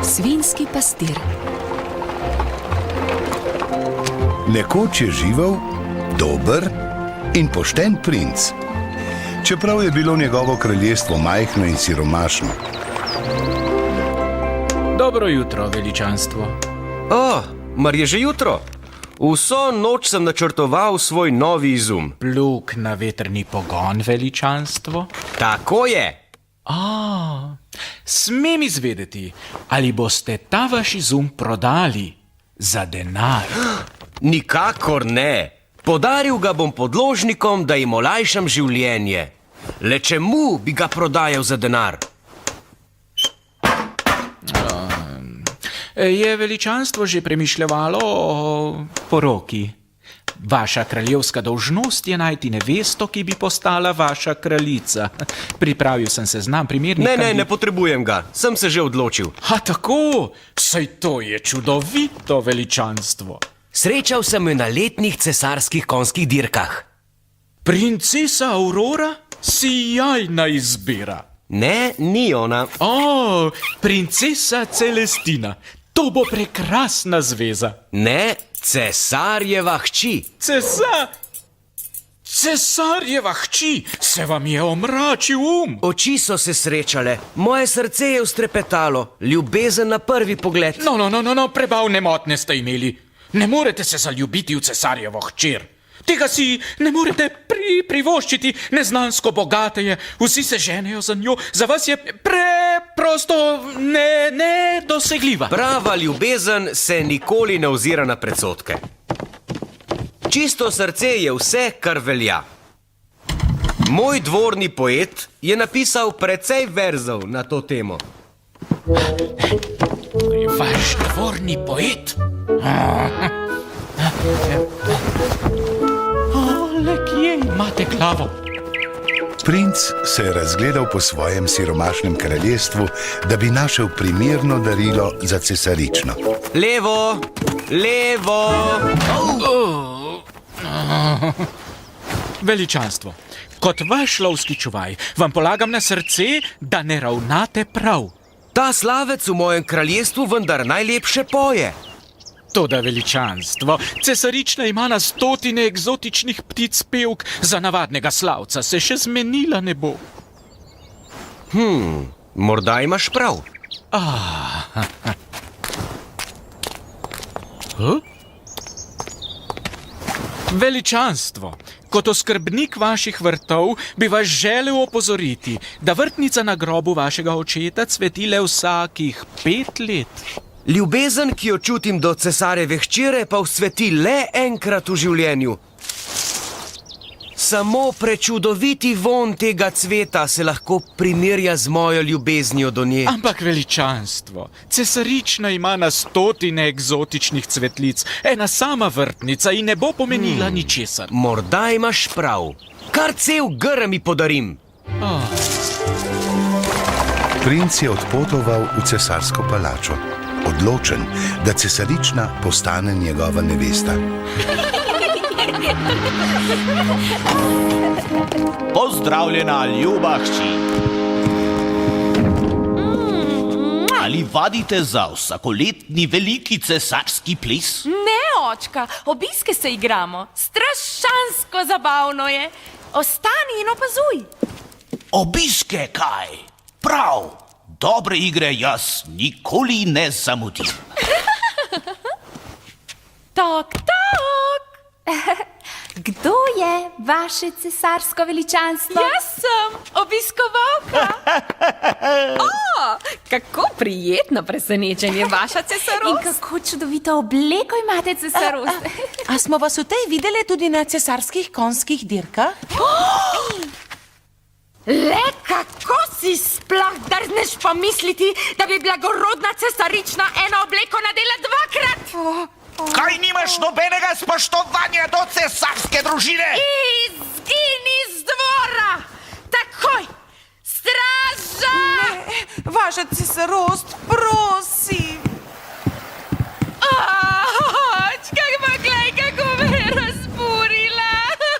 Svinjski pastir. Nekoč je živel dober in pošten princ, čeprav je bilo njegovo kraljestvo majhno in siromašno. Dobro jutro, veličanstvo. Mar je že jutro? Vso noč sem načrtoval svoj novi izum. Plug na vetrni pogon, veličanstvo. Tako je. Smem izvedeti, ali boste ta vaš izum prodali za denar? Nikakor ne. Podaril ga bom podložnikom, da jim olajšam življenje. Le čemu bi ga prodajal za denar? Je veličanstvo že premišljevalo o poroki? Vaša kraljevska dolžnost je najti nevesto, ki bi postala vaša kraljica. Pripravil sem seznam primernih Ne potrebujem ga. Sem se že odločil. Tako? Saj to je čudovito, veličanstvo. Srečal sem jo na letnih cesarskih konjskih dirkah. Princesa Aurora? Sijajna izbira. Ne, ni ona. Princesa Celestina. To bo prekrasna zveza. Ne, cesarjeva hči. Cesarjeva hči, se vam je omračil Oči so se srečale, moje srce je ustrepetalo, ljubezen na prvi pogled. No, prebavne motnje ste imeli. Ne morete se zaljubiti v cesarjevo hčer. Tega si ne morete privoščiti, neznansko bogate je, vsi se ženejo za njo, za vas je preprosto nedosegljiva. Prava ljubezen se nikoli ne ozira na predsodke. Čisto srce je vse, kar velja. Moj dvorni poet je napisal precej verzov na to temo. Vaš dvorni poet? Le kje imate glavo? Princ se je razgledal po svojem siromašnem kraljestvu, da bi našel primerno darilo za cesarično. Levo! Veličanstvo, kot vaš lovski čuvaj, vam polagam na srce, da ne ravnate prav. Ta slavec v mojem kraljestvu vendar najlepše poje. Toda veličanstvo, cesarična ima na stotine eksotičnih ptic pevk, za navadnega slavca se še zmenila ne bo. Morda imaš prav. Veličanstvo, kot oskrbnik vaših vrtov bi vas želel opozoriti, da vrtnica na grobu vašega očeta cveti le vsakih 5 let. Ljubezen, ki jo čutim do cesarjeve hčere, pa vzcveti le enkrat v življenju. Samo prečudoviti vonj tega cveta se lahko primerja z mojo ljubeznijo do nje. Ampak veličanstvo, cesarična ima na stotine eksotičnih cvetlic, ena sama vrtnica in ne bo pomenila ničesar. Morda imaš prav. Kar cel grm mi podarim. Princ je odpotoval v cesarsko palačo, odločen, da cesarična postane njegova nevesta. Pozdravljena, ljuba hči. Ali vadite za vsakoletni veliki cesarski ples? Ne, očka, obiske se igramo. Strašansko zabavno je. Ostani in opazuj. Obiske kaj? Prav, dobre igre jaz nikoli ne zamudim. Tok, tok. Kdo je vaše cesarsko veličanstvo? Jaz sem obiskovalka. Kako prijetno presenečenje, vaša cesarost. In kako čudovito obleko imate, cesarost. A smo vas v tej videli tudi na cesarskih konjskih dirkah? Le kako si sploh drzneš pomisliti, da bi blagorodna cesarična eno obleko nadela dvakrat? Kaj nimaš nobenega spoštovanja do cesarske družine? Izgini z dvora! Takoj! Straža! Vaša cesarost, prosim. Čkaj pa glej, kako me je razburila.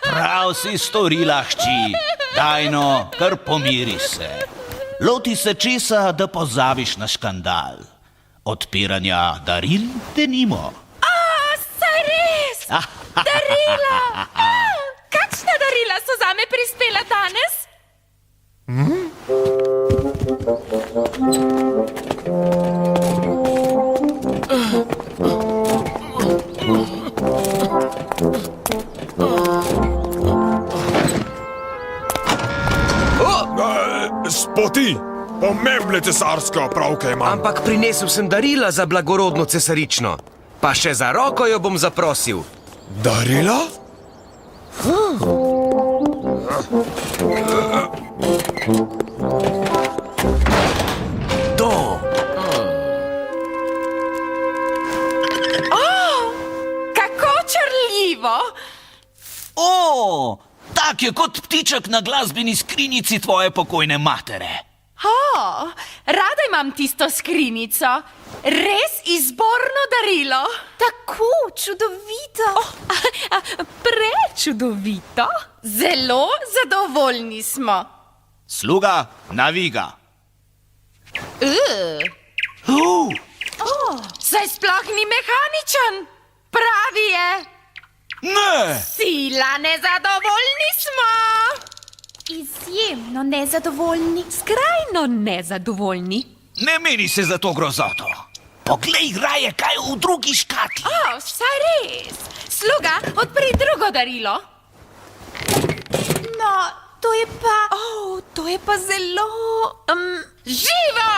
Prav si storila, hči. Dajno, kar pomiri se. Loti se česa, da pozabiš na škandal. Odpiranja daril denimo. Saj res! Darila! Kakšna darila so zame prispela danes? Spoti, pomembne cesarske opravke imam. Ampak prinesel sem darila za blagorodno cesarično. Pa še za roko jo bom zaprosil. Darila? To! Kako črljivo! O, tak je kot ptiček na glasbeni skrinjici tvoje pokojne matere. Rada imam tisto skrinjico. Res izborno darilo. Tako čudovito. Prečudovito. Zelo zadovoljni smo. Sluga, naviga. Saj sploh ni mehaničen. Pravi je. Ne! Sila nezadovoljni smo. Izjemno nezadovoljni. Skrajno nezadovoljni. Ne meni se za to grozoto. Poglej raje, kaj v drugi škatli. Saj res. Sluga, odpri drugo darilo. No, to je pa... to je pa zelo... Živo!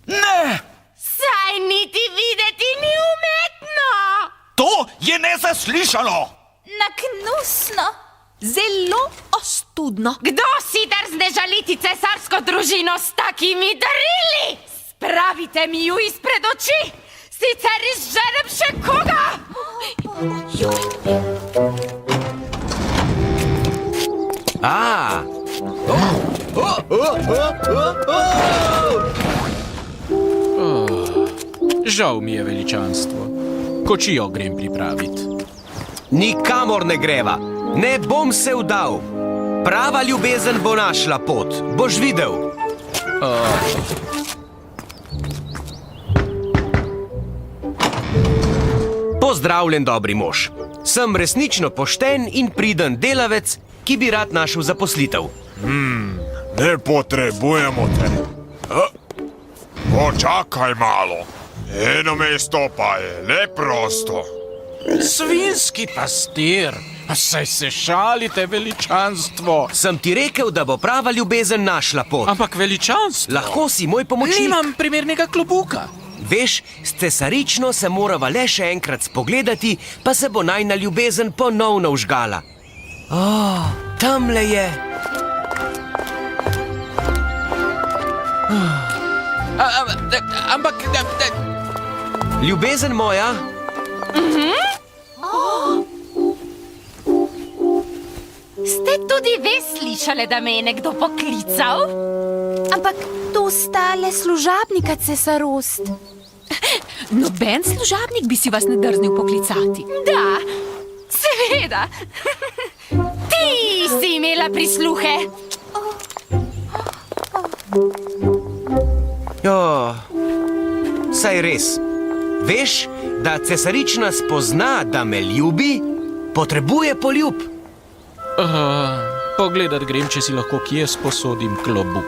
Ne! Saj niti videti ni umetno. To je nezaslišano! Naknusno. Zelo ostudno. Kdo si drzne žaliti cesarsko družino s takimi darili? Spravite mi ju izpred oči, sicer izženem še koga! Žal mi je, veličanstvo. Kočijo grem pripraviti. Nikamor ne greva. Ne bom se vdal. Prava ljubezen bo našla pot. Boš videl. Pozdravljen, dobri mož. Sem resnično pošten in priden delavec, ki bi rad našel zaposlitev. Ne potrebujemo te. Počakaj malo. Eno mesto pa je le prosto. Svinski pastir, saj se šalite, veličanstvo. Sem ti rekel, da bo prava ljubezen našla pot. Ampak veličanstvo. Lahko si moj pomočnik. Nimam primernega klobuka. Veš, s cesarično se morava le še enkrat spogledati, pa se bo najna ljubezen ponovno vžgala. Tamle je. Ampak... Ljubezen moja, Ste tudi ve slišali, da me je nekdo poklical? Ampak to sta le služabnika, cesarost. Noben služabnik bi si vas ne drznil poklicati. Da, seveda. Ti si imela prisluhe. Saj res. Veš, da cesarična spozna, da me ljubi, potrebuje poljub. Pogledat grem, če si lahko kje sposodim klobuk.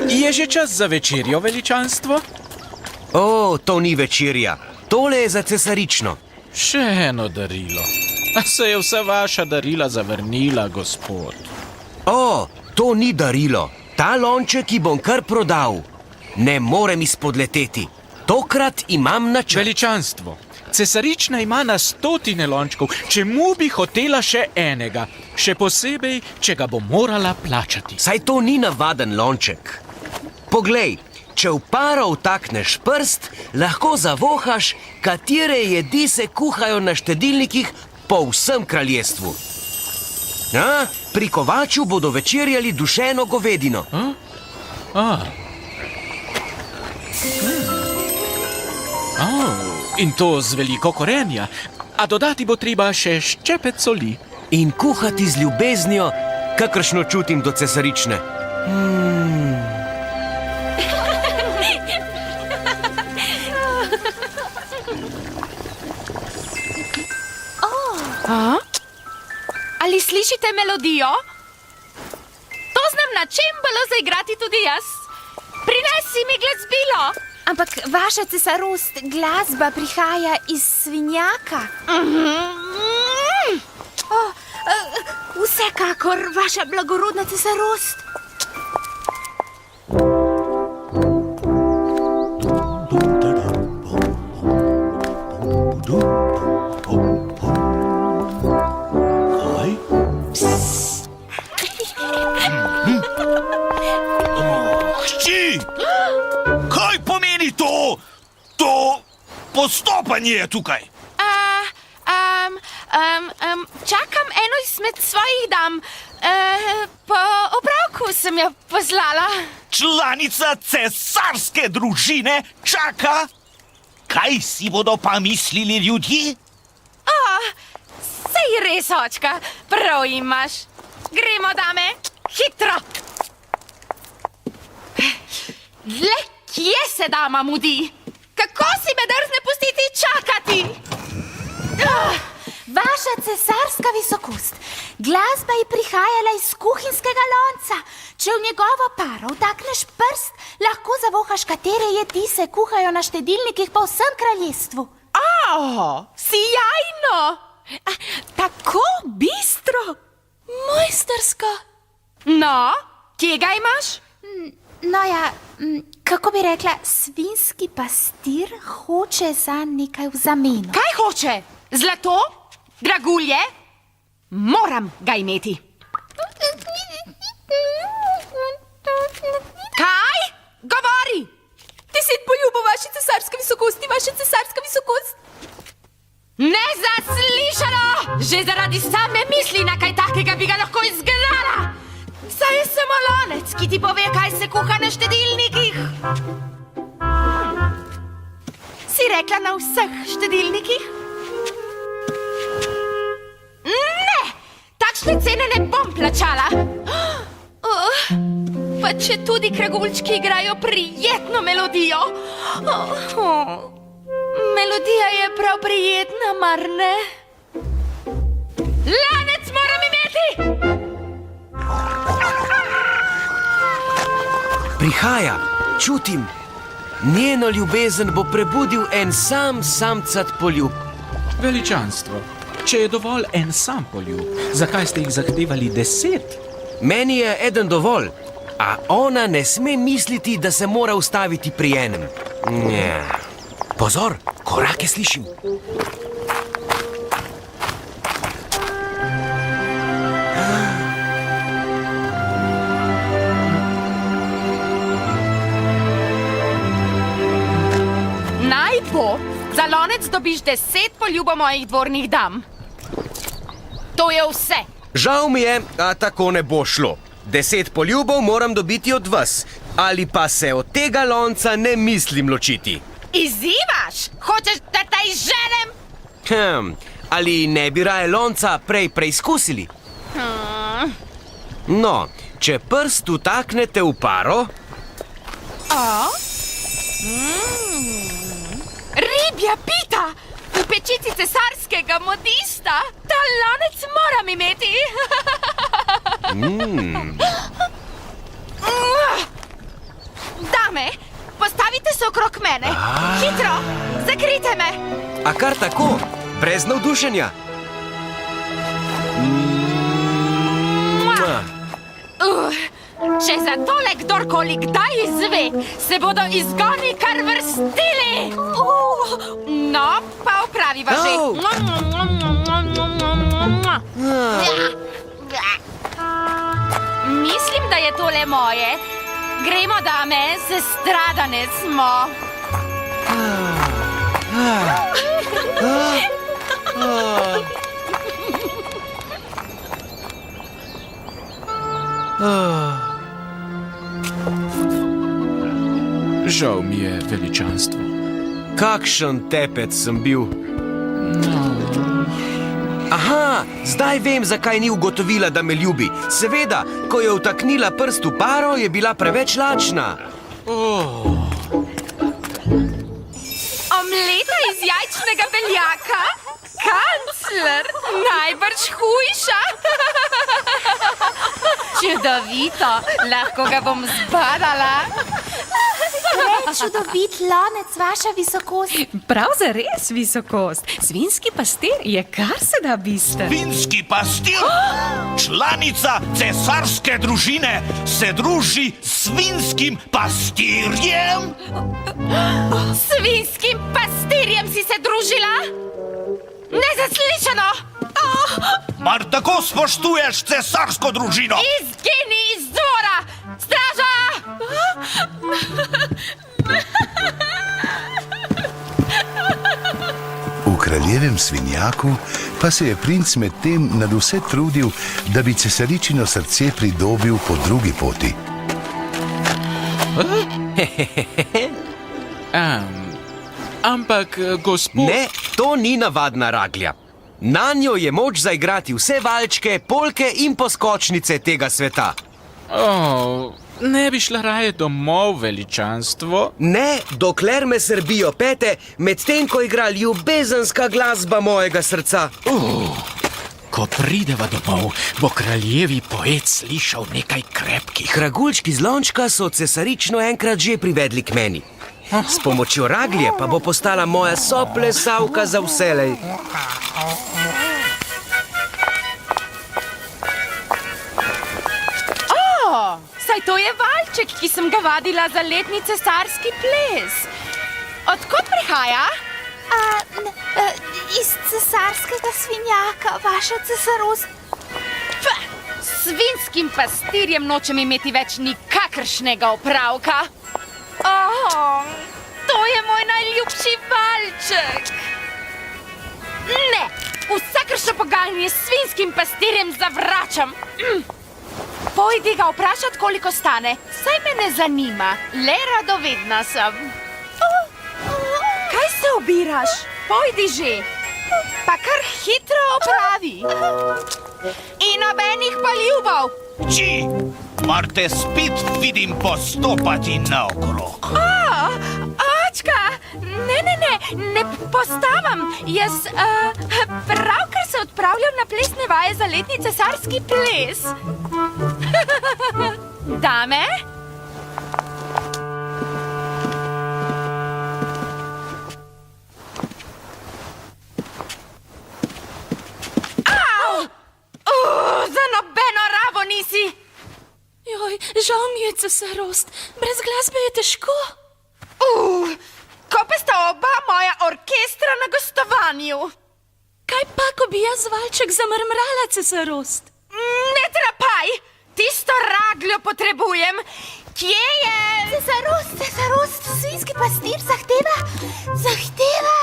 Je že čas za večerjo, veličanstvo? To ni večerja. Tole je za cesarično. Še eno darilo. A se je vsa vaša darila zavrnila, gospod? To ni darilo. Ta lonček ji bom kar prodal. Ne morem izpodleteti. Tokrat imam načrt. Veličanstvo, cesarična ima na stotine lončkov, čemu bi hotela še enega, še posebej, če ga bo morala plačati. Saj to ni navaden lonček. Poglej, če v paro vtakneš prst, lahko zavohaš, katere jedi se kuhajo na štedilnikih po vsem kraljestvu. Pri kovaču bodo večerjali dušeno govedino. In to z veliko korenja, a dodati bo treba še ščepec soli. In kuhati z ljubeznijo, kakršno čutim do cesarične. Ali slišite melodijo? To znam na čembalo zaigrati tudi jaz. Prinesi mi glasbilo. Ampak vaša cesarost, glasba prihaja iz svinjaka. Vsekakor, vaša blagorodna cesarost. Hči! Kaj pomeni to? To postopanje tukaj? Čakam eno izmed svojih dam. Po opravku sem jo poslala. Članica cesarske družine čaka? Kaj si bodo pa mislili ljudje? Sej res, očka, prav imaš. Gremo, dame, hitro. Le, kje se dama mudi? Kako si me drzne pustiti čakati? Vaša cesarska visokost, glasba je prihajala iz kuhinjskega lonca. Če v njegovo paro vtakneš prst, lahko zavohaš, katere jedi se kuhajo na štedilnikih po vsem kraljestvu. Sijajno! Tako bistro, mojstersko. No, kje ga imaš? No ja, kako bi rekla, svinjski pastir hoče za nekaj v zameno. Kaj hoče? Zlato? Dragulje? Moram ga imeti. Kaj? Govori! 10 poljubov vaše cesarske visokosti, vaša cesarska visokost. Nezaslišano! Že zaradi same misli na kaj takega bi ga lahko izgnala. Saj je samo lonec, ki ti pove, kaj se kuha na štedilnikih. Si rekla na vseh štedilnikih? Ne! Takšne cene ne bom plačala. Pa če tudi kragulčki igrajo prijetno melodijo. Melodija je prav prijetna, mar ne? Lanec moram imeti! Prihaja, čutim. Njeno ljubezen bo prebudil en samcat poljub. Veličanstvo, če je dovolj en sam poljub, zakaj ste jih zahtevali 10? Meni je eden dovolj, a ona ne sme misliti, da se mora ustaviti pri enem. Nje. Pozor, korake slišim. Naj bo, za lonec dobiš 10 poljubov mojih dvornih dam. To je vse. Žal mi je, a tako ne bo šlo. 10 poljubov moram dobiti od vas, ali pa se od tega lonca ne mislim ločiti. Izzivaš? Hočeš, da te izženem? Ali ne bi raje lonca prej preizkusili? No, če prst vtaknete v paro... Ribja pita! V pečici cesarskega modista! Ta lonec moram imeti! Dame, postavite se okrog mene! Hitro! Zakrite me! A kar tako, brez navdušenja? Če za tole kdorkoli kdaj izve, se bodo izgoni kar vrstili! No, pa opraviva že! Mislim, da je tole moje. Gremo, dame, sestradane smo. Žal mi je, veličanstvo. Kakšen tepec sem bil. Aha, zdaj vem, zakaj ni ugotovila, da me ljubi. Seveda, ko je vtaknila prst v paro, je bila preveč lačna. Omleta iz jajčnega beljaka? Kancler, najbrž hujša. Čudovito, lahko ga bom zbadala. Čudovit lonec, vaša visokost. Prav zares, visokost. Svinski pastir je kar se da bisten. Finski pastir, članica cesarske družine, se druži s svinskim pastirjem? Svinskim pastirjem si se družila? Nezaslišano! Mar tako spoštuješ cesarsko družino? Izgini iz dvora! Straža! V kraljevem svinjaku pa se je princ medtem nadvse trudil, da bi cesaričino srce pridobil po drugi poti. Ampak, gospod... Ne, to ni navadna raglja. Na njo je moč zaigrati vse valčke, polke in poskočnice tega sveta. Ne bi šla raje domov, veličanstvo? Ne, dokler me srbijo pete, medtem ko igra ljubezenska glasba mojega srca. Ko prideva domov, bo kraljevi poet slišal nekaj krepkih. Kraguljčki z lončka so cesarično enkrat že privedli k meni. S pomočjo raglje pa bo postala moja soplesavka za vselej. Saj to je valček, ki sem ga vadila za letni cesarski ples. Odkot prihaja? Iz cesarskega svinjaka, vaša cesarost. S svinskim pastirjem nočem imeti več nikakršnega opravka. To je moj najljubši valček. Ne, vsakršno pogajanje s svinskim pastirjem zavračam. Pojdi ga vprašat, koliko stane. Saj me ne zanima, le radovedna sem. Kaj se obiraš? Pojdi že. Pa kar hitro opravi. In nobenih poljubov. Či, mar te spet vidim postopati naokrog. Očka, ne postavam. Jaz pravkar se odpravljam na plesne vaje za letni cesarski ples. Dame? Za nobeno rabo nisi. Joj, žal mi je, cesarost. Brez glasbe je težko. Ko pa sta oba moja orkestra na gostovanju. Kaj pa, ko bi jaz valček zamrmrala, cesarost? Ne trapaj, tisto ragljo potrebujem. Kje je? Cesarost, svinski pastir zahteva.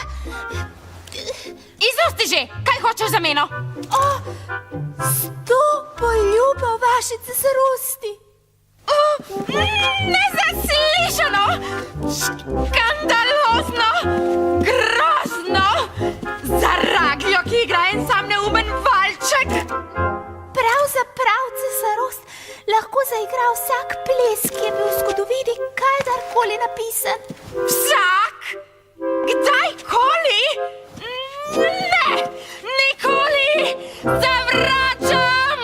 Izosti že, kaj hočeš za meno? 100 poljubov vaše cesarosti. Nezaslišano! Škandalozno! Grozno! Za ragljo, ki igra en sam neumen valček! Pravzaprav, cesarost, lahko zaigra vsak ples, ki je bil v zgodovini kadarkoli napisan. Vsak? Kdajkoli? Ne! Nikoli! Zavračam!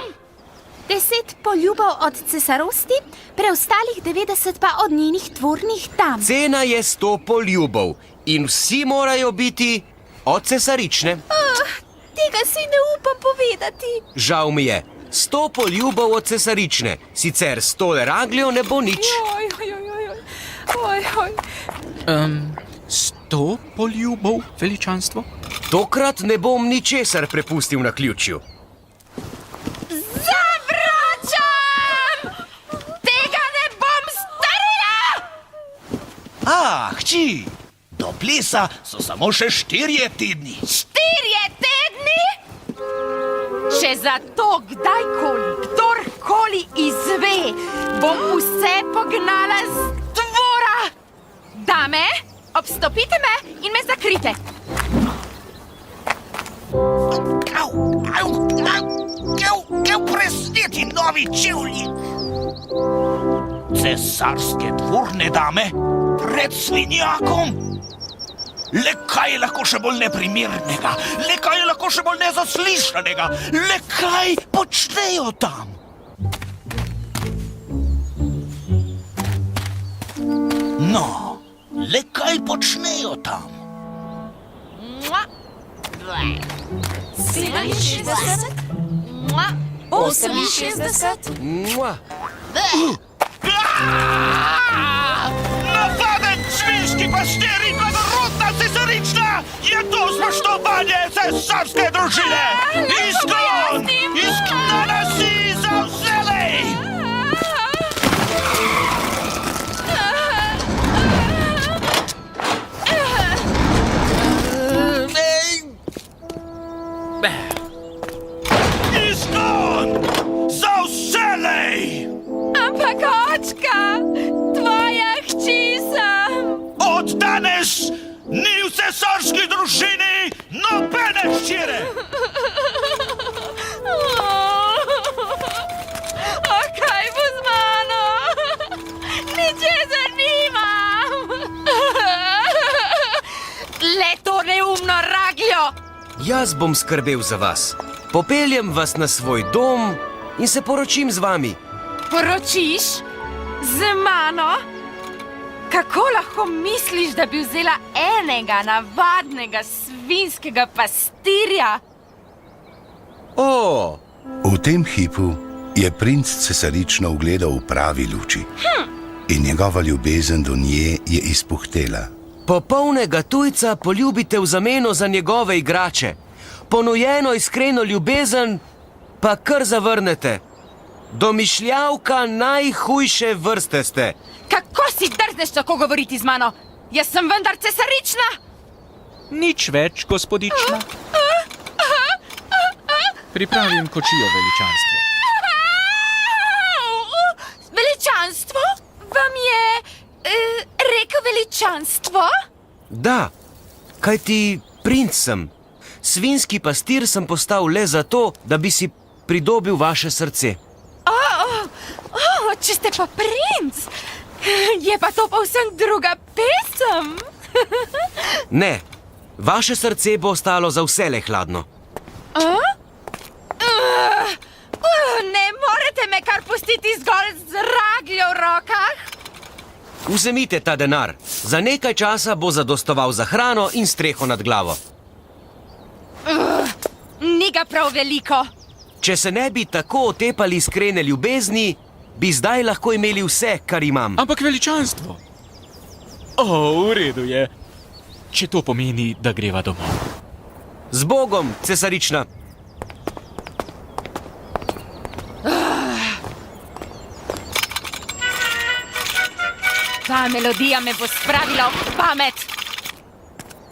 10 poljubov od cesarosti, preostalih 90 pa od njenih dvornih dam. Cena je 100 poljubov in vsi morajo biti od cesarične. Tega si ne upam povedati. Žal mi je, 100 poljubov od cesarične, sicer s tole ragljo ne bo nič. 100 poljubov, veličanstvo? Tokrat ne bom ničesar prepustil na ključju. Zavračam! Tega ne bom storila! Hči, do plesa so samo še 4 tedni. 4 tedni? Če za to kdajkoli, kdorkoli izve, bom vse pognala z dvora. Dame, Obstopite me in me zakrite. Presneti novi čevlji. Cesarske dvorne dame pred svinjakom? Le kaj je lahko še bolj neprimernega, le kaj je lahko še bolj nezaslišanega, le kaj počnejo tam? No, le kaj počnejo tam? 67, 68, Mua. Navaden svinjski pastir in blagorodna cesarična! Je to spoštovanje cesarske družine? Izgon! Izgnana si za vselej! Izgon! Za vselej! ampak očka, tvoja hči sem. Od danes ni v cesarski družini nobene hčere! O, kaj bo z mano? Ničesar nimam. Le to neumno ragljo. Jaz bom skrbel za vas. Popeljem vas na svoj dom in se poročim z vami. Poročiš? Z mano? Kako lahko misliš, da bi vzela enega navadnega svinjskega pastirja? O, V tem hipu je princ cesarično ugledal v pravi luči in njegova ljubezen do nje je izpuhtela. popolnega tujca poljubite v zameno za njegove igrače. Ponujeno iskreno ljubezen pa kar zavrnete. Domišljavka najhujše vrste ste. Kako si drzneš tako govoriti z mano? Jaz sem vendar cesarična. Nič več, gospodična. Pripravim kočijo, veličanstvo. Veličanstvo? Vam je rekel veličanstvo? Da, kajti princ sem. Svinjski pastir sem postal le zato, da bi si pridobil vaše srce. Če ste pa princ, je pa to povsem druga pesem. Ne, vaše srce bo ostalo za vselej hladno. Ne morete me kar pustiti zgolj z ragljo v rokah. Vzemite ta denar. Za nekaj časa bo zadostoval za hrano in streho nad glavo. Ni ga prav veliko. Če se ne bi tako otepali iskrene ljubezni, bi zdaj lahko imeli vse, kar imam. Ampak veličanstvo. V redu je. Če to pomeni, da greva domov. Z Bogom, cesarična. Ta melodija me bo spravila v pamet.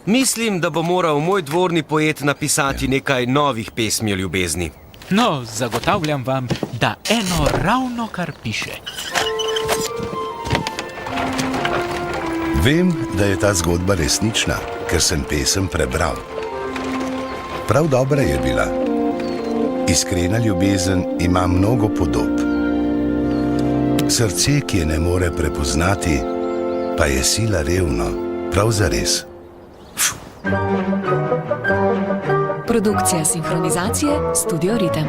Mislim, da bo moral moj dvorni poet napisati nekaj novih pesmi o ljubezni. No, zagotavljam vam, da eno ravno kar piše. Vem, da je ta zgodba resnična, ker sem pesem prebral. Prav dobra je bila. Iskrena ljubezen ima mnogo podob. Srce, ki je ne more prepoznati, pa je sila revno, prav zares. Produkcija sinhronizacije Studio Ritem.